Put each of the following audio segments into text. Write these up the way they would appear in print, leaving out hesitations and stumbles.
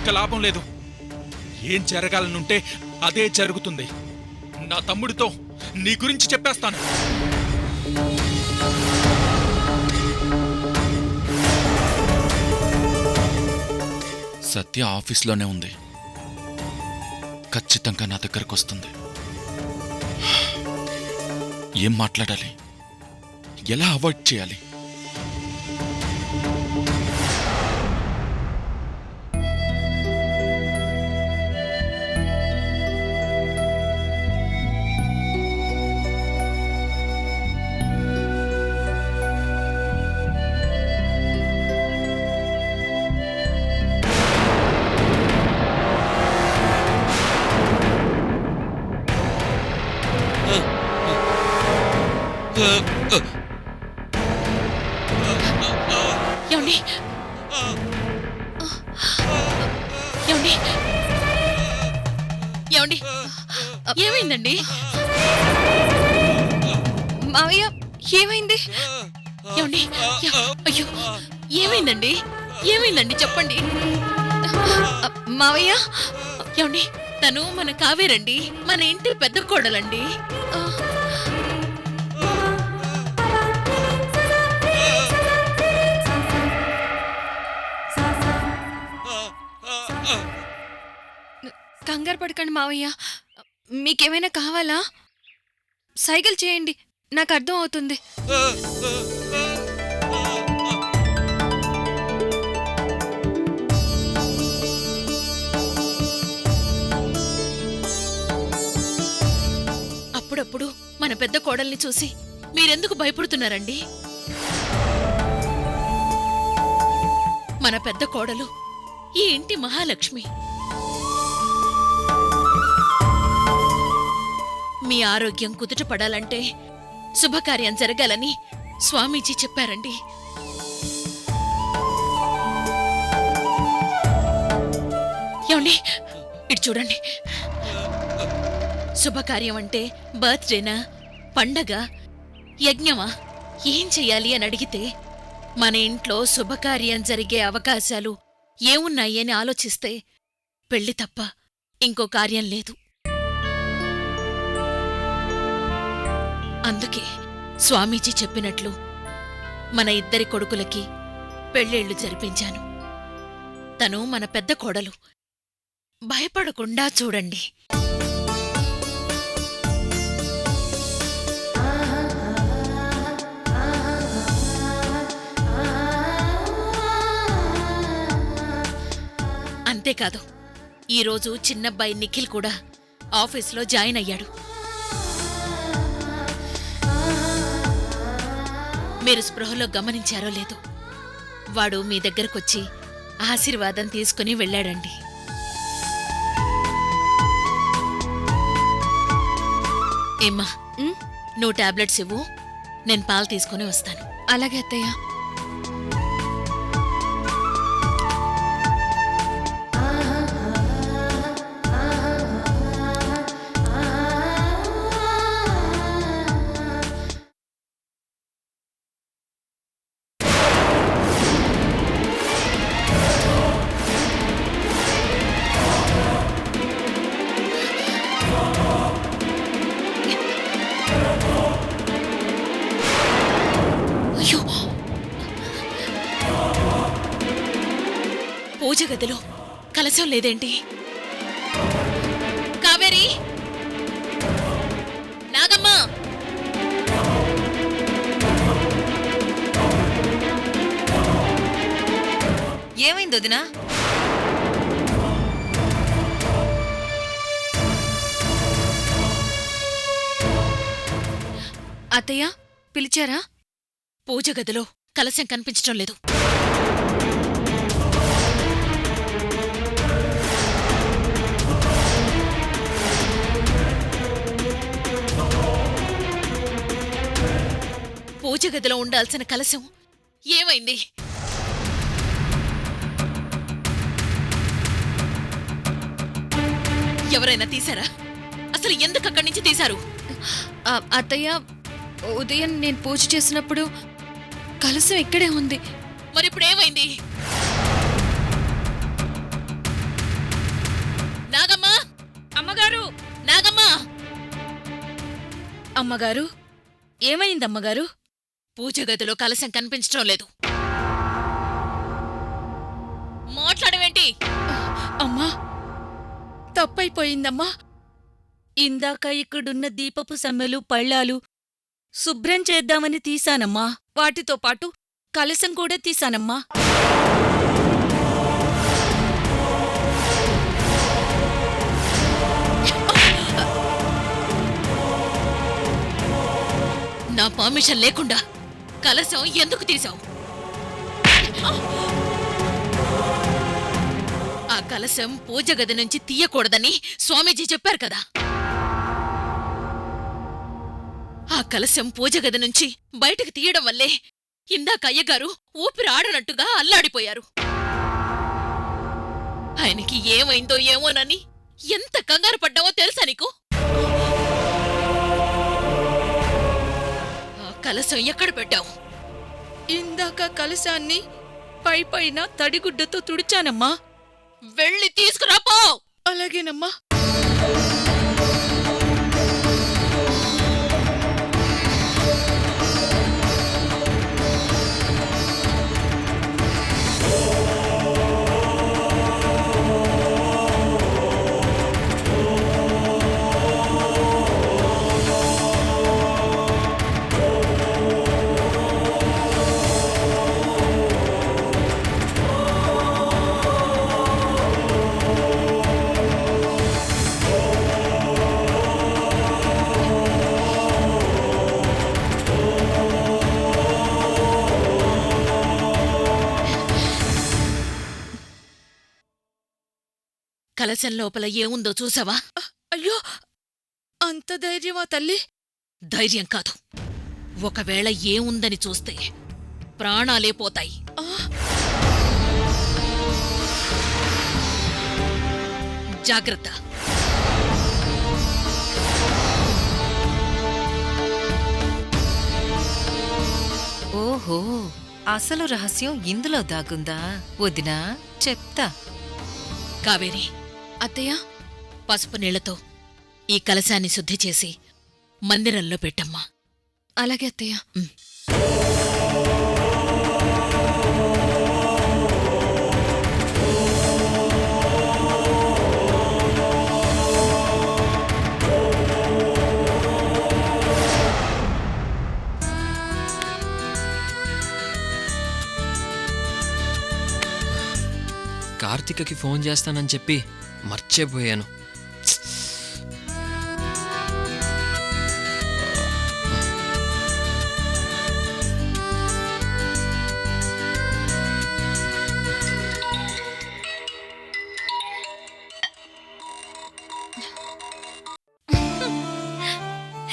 ఇక లాభం లేదు. ఏం జరగాలనుంటే అదే జరుగుతుంది. నా తమ్ముడితో నీ గురించి చెప్పేస్తాను. సత్య ఆఫీస్లోనే ఉంది. ఖచ్చితంగా నా దగ్గరకు వస్తుంది. ఏం మాట్లాడాలి, ఎలా అవాయిడ్ చేయాలి? ఏమండి? ఏమండి? ఏమండి? ఏమైందండి? మావయ్య ఏమైంది? ఏమండి? అయ్యో ఏమైందండి? ఏమైందండి చెప్పండి. మావయ్య ఏమండి? తను మన కావేరండి, మన ఇంటి పెద్ద కోడలండి. కంగారు పడకండి మావయ్య. మీకేమైనా కావాలా? సైకిల్ చేయండి, నాకు అర్థం అవుతుంది. అప్పుడప్పుడు మన పెద్ద కోడల్ని చూసి మీరెందుకు భయపడుతున్నారండి? మన పెద్ద కోడలు ఈ ఇంటి మహాలక్ష్మి. మీ ఆరోగ్యం కుదుట పడాలంటే శుభకార్యం జరగాలని స్వామీజీ చెప్పారండి. ఏమండి? ఇటు చూడండి. శుభకార్యం అంటే బర్త్డేనా, పండగ, యజ్ఞమా, ఏం చెయ్యాలి అని అడిగితే మన ఇంట్లో శుభకార్యం జరిగే అవకాశాలు ఏమున్నాయి అని ఆలోచిస్తే పెళ్లి తప్ప ఇంకో కార్యం లేదు. అందుకే స్వామీజీ చెప్పినట్లు మన ఇద్దరి కొడుకులకి పెళ్ళిళ్ళు జరిపించాను. తను మన పెద్ద కోడలు. భయపడకుండా చూడండి. అంతేకాదు, ఈరోజు చిన్నబ్బాయి నిఖిల్ కూడా ఆఫీస్లో జాయిన్ అయ్యాడు. మీరు స్పృహలో గమనించారో లేదో, వాడు మీ దగ్గరకొచ్చి ఆశీర్వాదం తీసుకుని వెళ్ళాడండి. ఏమ్మా, నువ్వు టాబ్లెట్స్ ఇవ్వు, నేను పాలు తీసుకుని వస్తాను. అలాగే అత్తయ్య. పూజ గదిలో కలశం లేదేంటి? కావేరి, నాగమ్మ, ఏమైంది వదినా? అత్తయ్య పిలిచారా? పూజ గదిలో కలశం కనిపించడం లేదు. పూజ గదిలో ఉండాల్సిన కలశం ఏమైంది? ఎవరైనా తీశారా? అసలు ఎందుకు అక్కడి నుంచి తీశారు? అత్తయ్య, ఉదయం నేను పూజ చేసినప్పుడు కలశం ఇక్కడే ఉంది. మరిప్పుడు ఏమైంది? అమ్మగారు ఏమైందమ్మగారు? పూజ గదిలో కలశం కనిపించడం లేదు. మాట్లాడవేంటి? అమ్మా, తప్పైపోయిందమ్మా. ఇందాక ఇక్కడున్న దీపపు సమ్మెలు పళ్ళాలు శుభ్రం చేద్దామని తీశానమ్మా. వాటితో పాటు కలశం కూడా తీశానమ్మా. నా పర్మిషన్ లేకుండా కలశం ఎందుకు తీశావు? ఆ కలశం పూజ గది నుంచి తీయకూడదని స్వామీజీ చెప్పారు కదా. ఆ కలశం పూజ గది నుంచి బయటకు తీయడం వల్లే ఇందాక అయ్యగారు ఊపిరి ఆడనట్టుగా అల్లాడిపోయారు. ఆయనకి ఏమైందో ఏమోనని ఎంత కంగారు పడ్డావో తెలుసా నీకు? ఆ కలశం ఎక్కడ పెట్టావు? ఇందాక కలశాన్ని పైపైన తడిగుడ్డతో తుడిచానమ్మా. వెళ్ళి తీసుకురాపో. అలాగేనమ్మా. కలశం లోపల ఏముందో చూసావా? అయ్యో, అంత ధైర్యమా తల్లి? ధైర్యం కాదు, ఒకవేళ ఏముందని చూస్తే ప్రాణాలే పోతాయి. జాగ్రత్త. ఓహో, అసలు రహస్యం ఇందులో దాగుందా? వదినా, చెప్తా. కావేరి, అత్తయ్య, పసుపు నీళ్లతో ఈ కలశాన్ని శుద్ధి చేసి మందిరంలో పెట్టమ్మా. అలాగే అత్తయ్య. కార్తికకి ఫోన్ చేస్తానని చెప్పి మర్చిపోయాను.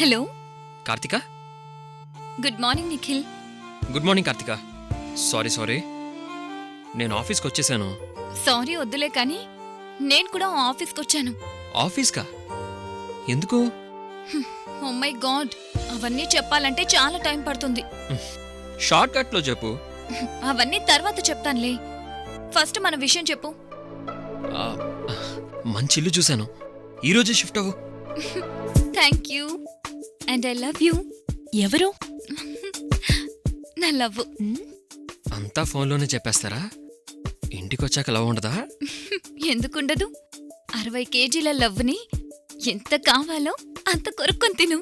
Hello Karthika. Good morning Nikhil. Good morning Karthika. Sorry నేను ఆఫీస్కి వచ్చేసాను. సారీ వద్దులే కానీ నేను కూడా ఆఫీస్కి వచ్చాను. ఆఫీస్కా? ఎందుకు? ఓ మై గాడ్, అవన్నీ చెప్పాలంటే చాలా టైం పడుతుంది. షార్ట్ కట్లో చెప్పు. అవన్నీ తర్వాత చెప్తానులే, ఫస్ట్ మన విషయం చెప్పు. ఆ, మంచి ఇల్లు చూశాను, ఈరోజే షిఫ్ట్ అవ్వు. Thank you and I love you. ఎవరు? నా లవ్. అంతా ఫోన్లోనే చెప్పేస్తారా? ఇంటికొచ్చాక లవ్ ఉండదా? ఎందుకుండదు? 60 కేజీల లవ్ని ఎంత కావాలో అంత కొరుక్కొని తిను.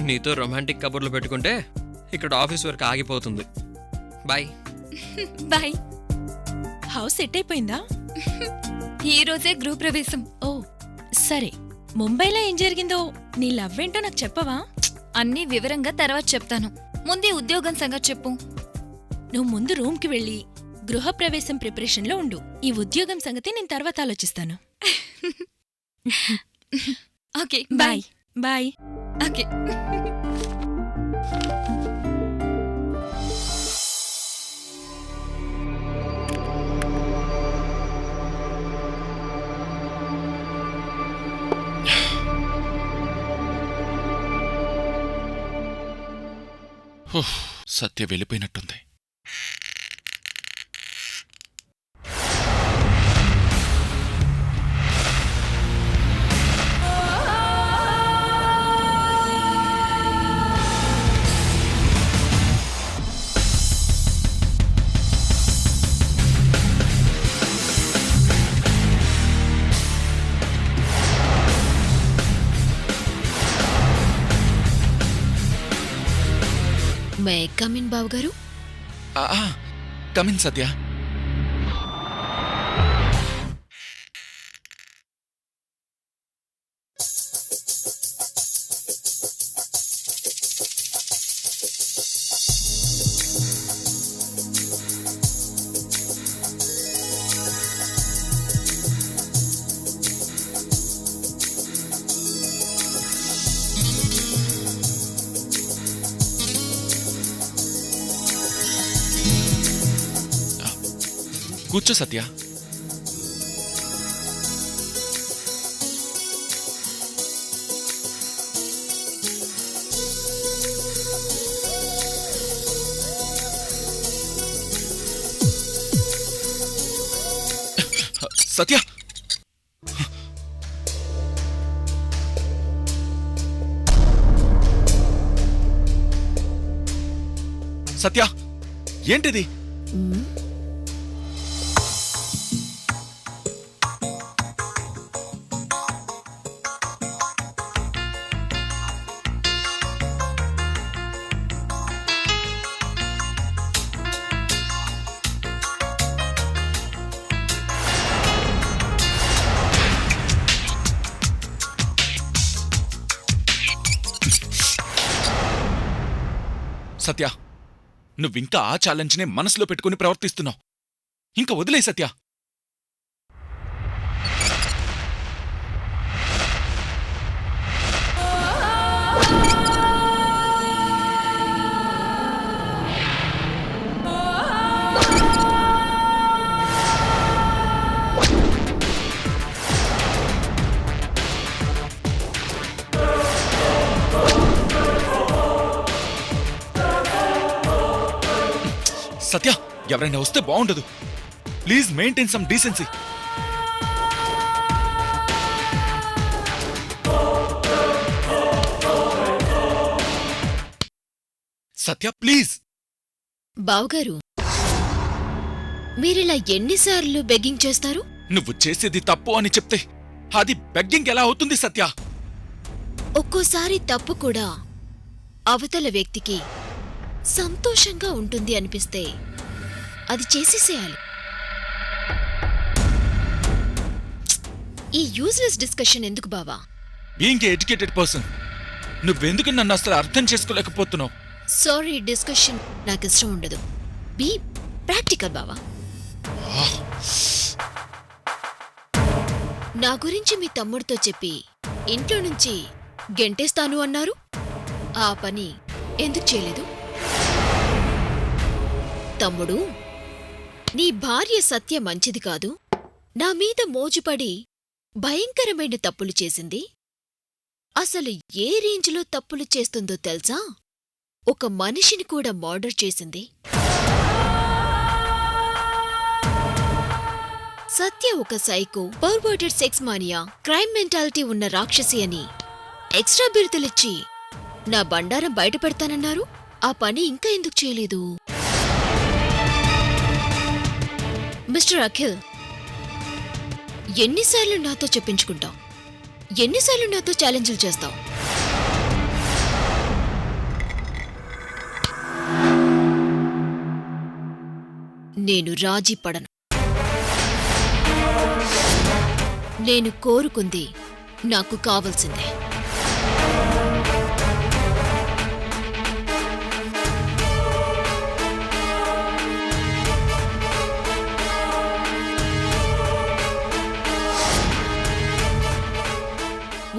నీతో రొమాంటిక్ కబుర్లు పెట్టుకుంటే ఇక్కడ ఆఫీస్ వర్క్ ఆగిపోతుంది. బాయ్. బాయ్. హౌస్ సెట్ అయిపోయిందా? ఈ రోజే గృహ ప్రవేశం. ఓ సరే, ముంబైలో ఏం జరిగిందో నీ లవ్ ఏంటో నాకు చెప్పవా? అన్నీ వివరంగా తర్వాత చెప్తాను. ముందే ఉద్యోగం సంగతి చెప్పు. నువ్వు ముందు రూమ్కి వెళ్ళి గృహప్రవేశం ప్రిపరేషన్లో ఉండు. ఈ ఉద్యోగం సంగతి నేను తర్వాత ఆలోచిస్తాను. Okay, bye. Bye. Okay. Satya వెళ్ళిపోయినట్టుంది. మే కమిన్ బావగారు? కమిన్ సత్య. కూర్చో సత్య. సత్య, సత్య, ఏంటిది? సత్య, నువ్వింకా ఆ ఛాలెంజ్నే మనసులో పెట్టుకుని ప్రవర్తిస్తున్నావు. ఇంకా వదిలే సత్య. సత్య, ఎవరైనా వస్తే బాగుండదు. Please maintain some decency. Satya, please. బావగారు, మీరిలా ఎన్నిసార్లు బెగ్గింగ్ చేస్తారు? నువ్వు చేసేది తప్పు అని చెప్తే అది బెగ్గింగ్ ఎలా అవుతుంది సత్య? ఒక్కోసారి తప్పు కూడా అవతల వ్యక్తికి సంతోషంగా ఉంటుంది అనిపిస్తే అది చేసేసేయాలి. ఈ యూజ్లెస్ డిస్కషన్ ఎందుకు బావా? బీయింగ్ ఏ ఎడ్యుకేటెడ్ పర్సన్, నువ్వెందుకు నన్ను అసలు అర్థం చేసుకోలేకపోతున్నావు? సారీ, డిస్కషన్ నాకు ఇష్టం ఉండదు. బీ ప్రాక్టికల్ బావా. నా గురించి మీ తమ్ముడితో చెప్పి ఇంట్లో నుంచి గెంటేస్తాను అన్నారు. ఆ పని ఎందుకు చేయలేదు? తమ్ముడు, నీ భార్య సత్య మంచిది కాదు. నా మీద మోజుపడి భయంకరమైన తప్పులు చేసింది. అసలు ఏ రేంజ్లో తప్పులు చేస్తుందో తెలుసా? ఒక మనిషిని కూడా మర్డర్ చేసింది. సత్య ఒక psycho, perverted sex mania, crime mentality ఉన్న రాక్షసి అని ఎక్స్ట్రా బిరుదులిచ్చి నా బండారం బయటపెడతానన్నారు. ఆ పని ఇంకా ఎందుకు చేయలేదు? మిస్టర్ అఖిల్, ఎన్నిసార్లు నాతో చెప్పించుకుంటావు? ఎన్నిసార్లు నాతో ఛాలెంజ్లు చేస్తావు? నేను రాజీ పడను. నేను కోరుకుంది నాకు కావలసిందే.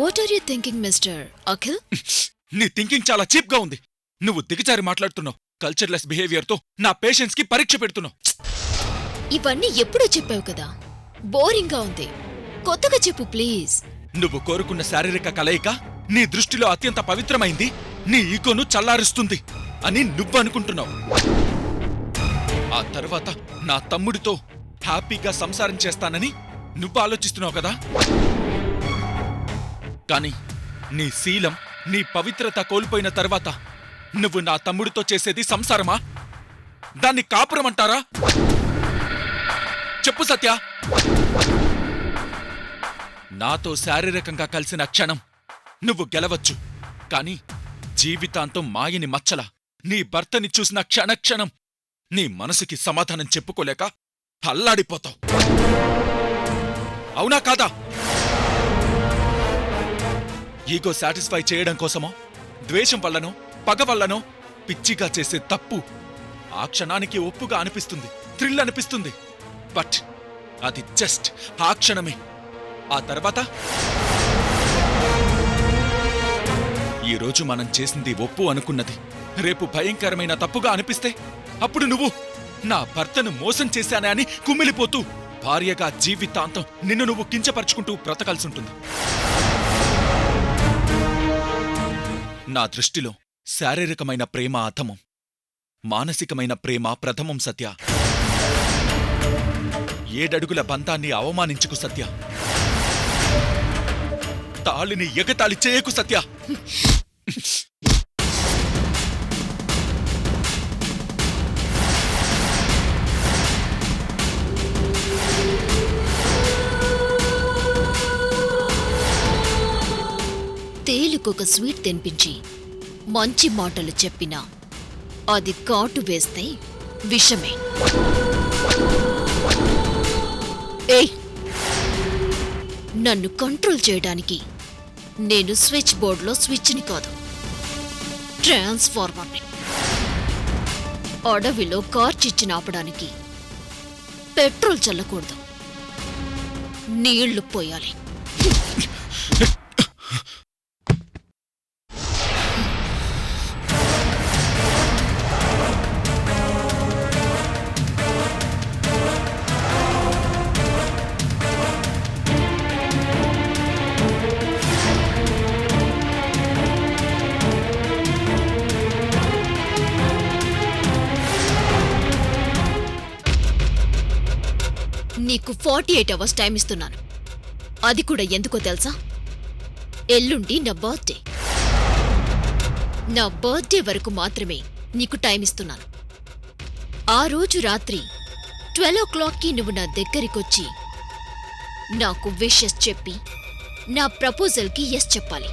What are you thinking mister Akhil? నీ థింకింగ్ చాలా చీప్ గా ఉంది. నువ్వు దిగజారి మాట్లాడుతున్నావు. కల్చర్లెస్ బిహేవియర్ తో నా పేషెన్స్ కి పరీక్ష పెడుతున్నావు. ఇవన్నీ ఎప్పుడూ చెప్పావు కదా, బోరింగ్ గా ఉంది. కొత్తగా చెప్పు ప్లీజ్. నువ్వు కోరుకున్న శారీరక కలయిక నీ దృష్టిలో అత్యంత పవిత్రమైంది, నీ ఈగోను చల్లారుస్తుంది అని నువ్వు అనుకుంటున్నావు. ఆ తర్వాత నా తమ్ముడితో హ్యాపీగా సంసారం చేస్తానని నువ్వు ఆలోచిస్తున్నావు కదా. కాని నీ శీలం, నీ పవిత్రత కోల్పోయిన తర్వాత నువ్వు నా తమ్ముడితో చేసేది సంసారమా? దాన్ని కాపురమంటారా? చెప్పు సత్య. నాతో శారీరకంగా కలిసిన క్షణం నువ్వు గెలవచ్చు, కాని జీవితాంతం మాయని మచ్చల నీ భర్తని చూసిన క్షణక్షణం నీ మనసుకి సమాధానం చెప్పుకోలేక అల్లాడిపోతావు. అవునా కాదా? ఈగో సాటిస్ఫై చేయడం కోసమో, ద్వేషం వల్లనో, పగ వల్లనో పిచ్చిగా చేసే తప్పు ఆ క్షణానికి ఒప్పుగా అనిపిస్తుంది, థ్రిల్ అనిపిస్తుంది. బట్ అది జస్ట్ ఆ క్షణమే. ఆ తర్వాత ఈరోజు మనం చేసింది ఒప్పు అనుకున్నది రేపు భయంకరమైన తప్పుగా అనిపిస్తే అప్పుడు నువ్వు నా భర్తను మోసం చేశానే అని కుమిలిపోతూ భార్యగా జీవితాంతం నిన్ను నువ్వు కించపరుచుకుంటూ బ్రతకాల్సుంటుంది. నా దృష్టిలో శారీరకమైన ప్రేమ అధమం, మానసికమైన ప్రేమ ప్రథమం సత్య. 7 అడుగుల బంధాన్ని అవమానించుకు సత్య. తాళిని ఎగతాళి చేయకు సత్య. తేలికొక స్వీట్ తినిపించి మంచి మాటలు చెప్పినా అది కాటు వేస్తే విషమే. ఏయ్, నన్ను కంట్రోల్ చేయడానికి నేను స్విచ్ బోర్డులో స్విచ్ని కాదు, ట్రాన్స్ఫార్మర్ని. అడవిలో కార్చిచ్చిన ఆపడానికి పెట్రోల్ చల్లకూడదు, నీళ్లు పోయాలి. నీకు 48 అవర్స్ టైం ఇస్తున్నాను. అది కూడా ఎందుకో తెలుసా? ఎల్లుండి నా బర్త్డే. నా బర్త్డే వరకు మాత్రమే నీకు టైం ఇస్తున్నాను. ఆ రోజు రాత్రి 12 o'clockకి నువ్వు నా దగ్గరికొచ్చి నాకు విషెస్ చెప్పి నా ప్రపోజల్కి ఎస్ చెప్పాలి.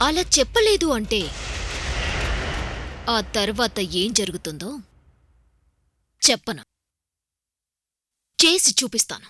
అలా చెప్పలేదు అంటే ఆ తర్వాత ఏం జరుగుతుందో చెప్పను, చేసి చూపిస్తాను.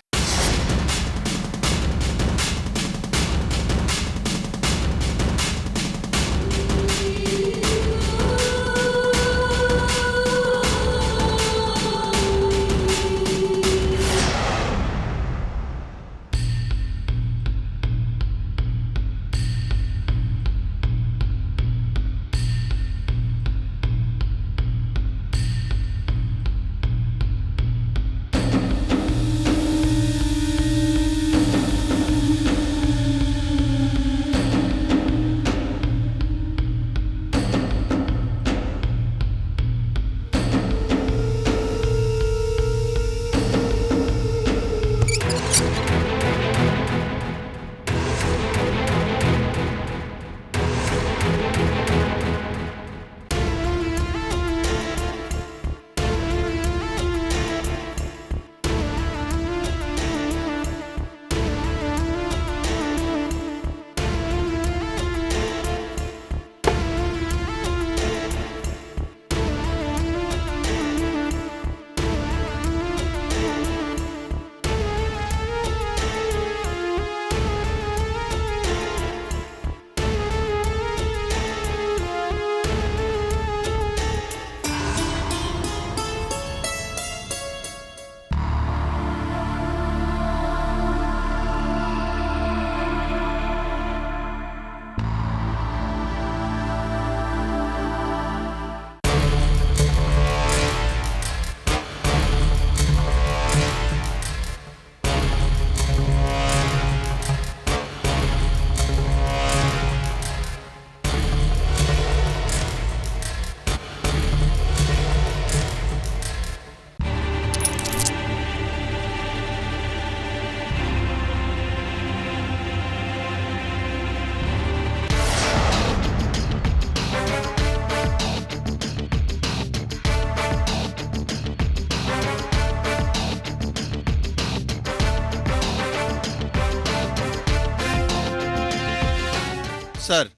సార్,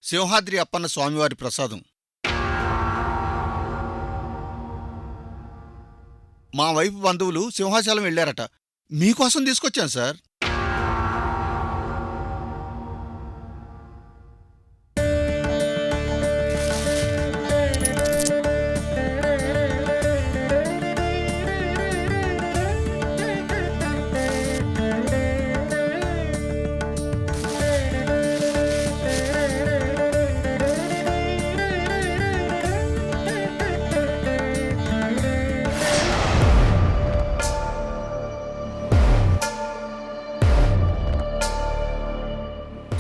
సింహాద్రి అప్పన్న స్వామివారి ప్రసాదం. మా వైపు బంధువులు సింహాచలం వెళ్ళారట, మీకోసం తీసుకొచ్చాను సార్.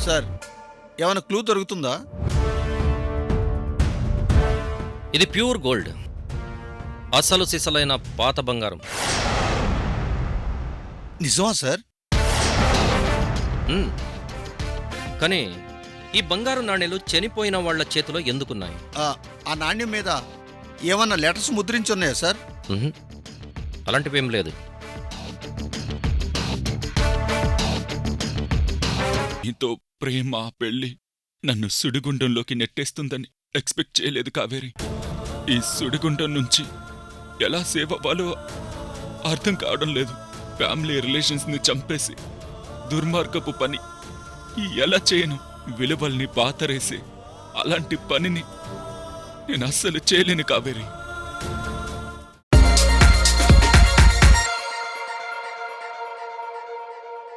సార్, ఏమైనా క్లూ దొరుకుతుందా? ఇది ప్యూర్ గోల్డ్, అసలు సిసలైన పాత బంగారం. నిజమా సార్? కానీ ఈ బంగారు నాణేలు చనిపోయిన వాళ్ల చేతిలో ఎందుకున్నాయి? ఆ నాణ్యం మీద ఏమన్నా లెటర్స్ ముద్రించున్నాయా సార్? అలాంటివేం లేదు. నీతో ప్రేమ పెళ్లి నన్ను సుడిగుండంలోకి నెట్టేస్తుందని ఎక్స్పెక్ట్ చేయలేదు కావేరి. ఈ సుడిగుండం నుంచి ఎలా సేవ్ అవ్వాలో అర్థం కావడం లేదు. ఫ్యామిలీ రిలేషన్స్ని చంపేసి దుర్మార్గపు పని ఎలా చేయను? విలువల్ని పాతరేసి అలాంటి పనిని నేను అస్సలు చేయలేను కావేరి.